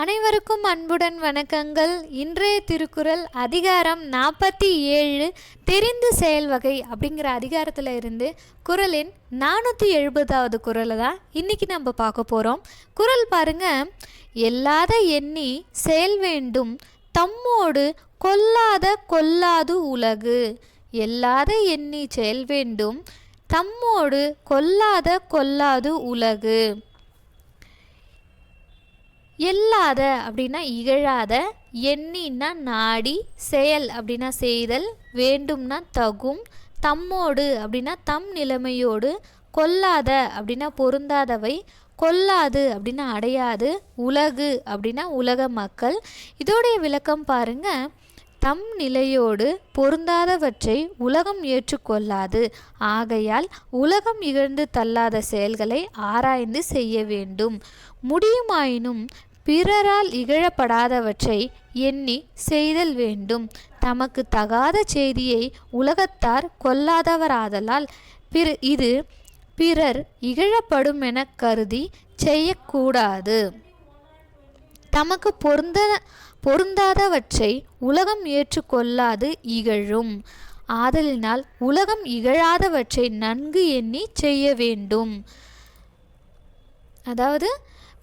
அனைவருக்கும் அன்புடன் வணக்கங்கள். இன்றைய திருக்குறள் அதிகாரம் 47 தெரிந்து செயல் வகை அப்படிங்கிற அதிகாரத்தில் இருந்து குறளின் 470வது குறளை தான் இன்றைக்கி நம்ம பார்க்க போகிறோம். குறள் பாருங்க. எல்லாத எண்ணி செயல் வேண்டும் தம்மோடு கொல்லாது உலகு. எல்லாத எண்ணி செயல் வேண்டும் தம்மோடு கொல்லாது உலகு. எல்லாத அப்படின்னா இகழாத, எண்ணின்னா நாடி, செயல் அப்படின்னா செய்தல், வேண்டும்னா தகும், தம்மோடு அப்படின்னா தம் நிலைமையோடு, கொல்லாத அப்படின்னா பொருந்தாதவை, கொல்லாது அப்படின்னா அடையாது, உலகு அப்படின்னா உலக மக்கள். இதோடைய விளக்கம் பாருங்க. தம் நிலையோடு பொருந்தாதவற்றை உலகம் ஏற்றுக்கொள்ளாது. ஆகையால் உலகம் இகழ்ந்து தள்ளாத செயல்களை ஆராய்ந்து செய்ய வேண்டும். முடியுமாயினும் பிறரால் இகழப்படாதவற்றை எண்ணி செய்தல் வேண்டும். தமக்கு தகாத செய்தியை உலகத்தார் கொல்லாதவராதலால் இது பிறர் இகழப்படும் என கருதி செய்யக்கூடாது. தமக்கு பொருந்தாதவற்றை உலகம் ஏற்றுக்கொள்ளாது இகழும். ஆதலினால் உலகம் இகழாதவற்றை நன்கு எண்ணி செய்ய வேண்டும். அதாவது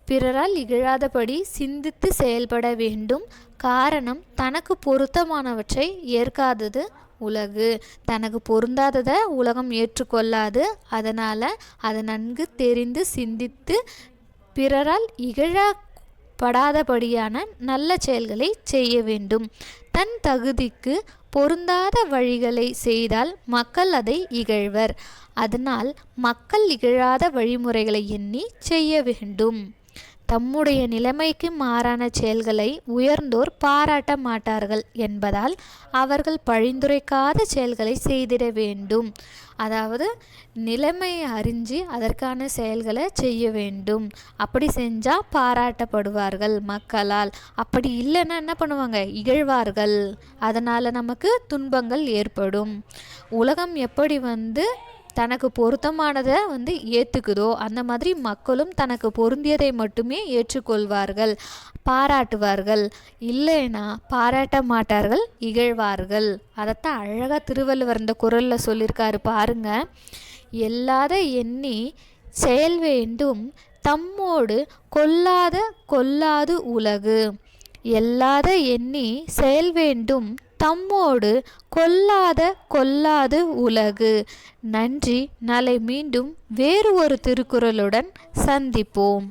பிறரால் இகழாதபடி சிந்தித்து செயல்பட வேண்டும். காரணம், தனக்கு பொருத்தமானவற்றை ஏற்காதது உலகு. தனக்கு பொருந்தாததை உலகம் ஏற்றுக்கொள்ளாது. அதனால் அதை நன்கு தெரிந்து சிந்தித்து பிறரால் இகழப்படாதபடியான நல்ல செயல்களை செய்ய வேண்டும். தன் தகுதிக்கு பொருந்தாத வழிகளை செய்தால் மக்கள் அதை இகழ்வர். அதனால் மக்கள் இகழாத வழிமுறைகளை எண்ணி செய்ய வேண்டும். தம்முடைய நிலைமைக்கு மாறான செயல்களை உயர்ந்தோர் பாராட்ட மாட்டார்கள் என்பதால் அவர்கள் பழிந்துரைக்காத செயல்களை செய்திட வேண்டும். அதாவது நிலைமையை அறிஞ்சு அதற்கான செயல்களை செய்ய வேண்டும். அப்படி செஞ்சால் பாராட்டப்படுவார்கள் மக்களால். அப்படி இல்லைன்னா என்ன பண்ணுவாங்க? இகழ்வார்கள். அதனால் நமக்கு துன்பங்கள் ஏற்படும். உலகம் எப்படி தனக்கு பொருத்தமானதை ஏற்றுக்குதோ அந்த மாதிரி மக்களும் தனக்கு பொருந்தியதை மட்டுமே ஏற்றுக்கொள்வார்கள், பாராட்டுவார்கள். இல்லைன்னா பாராட்ட மாட்டார்கள், இகழ்வார்கள். அதைத்தான் அழகாக திருவள்ளுவர் இந்த குறளில் சொல்லியிருக்காரு பாருங்க. எல்லாத எண்ணி செயல் வேண்டும் தம்மோடு கொல்லாது உலகு. எல்லாத எண்ணி செயல் வேண்டும் தம்மோடு கொல்லாது உலகு. நன்றி. நாளை மீண்டும் வேறு ஒரு திருக்குறளுடன் சந்திப்போம்.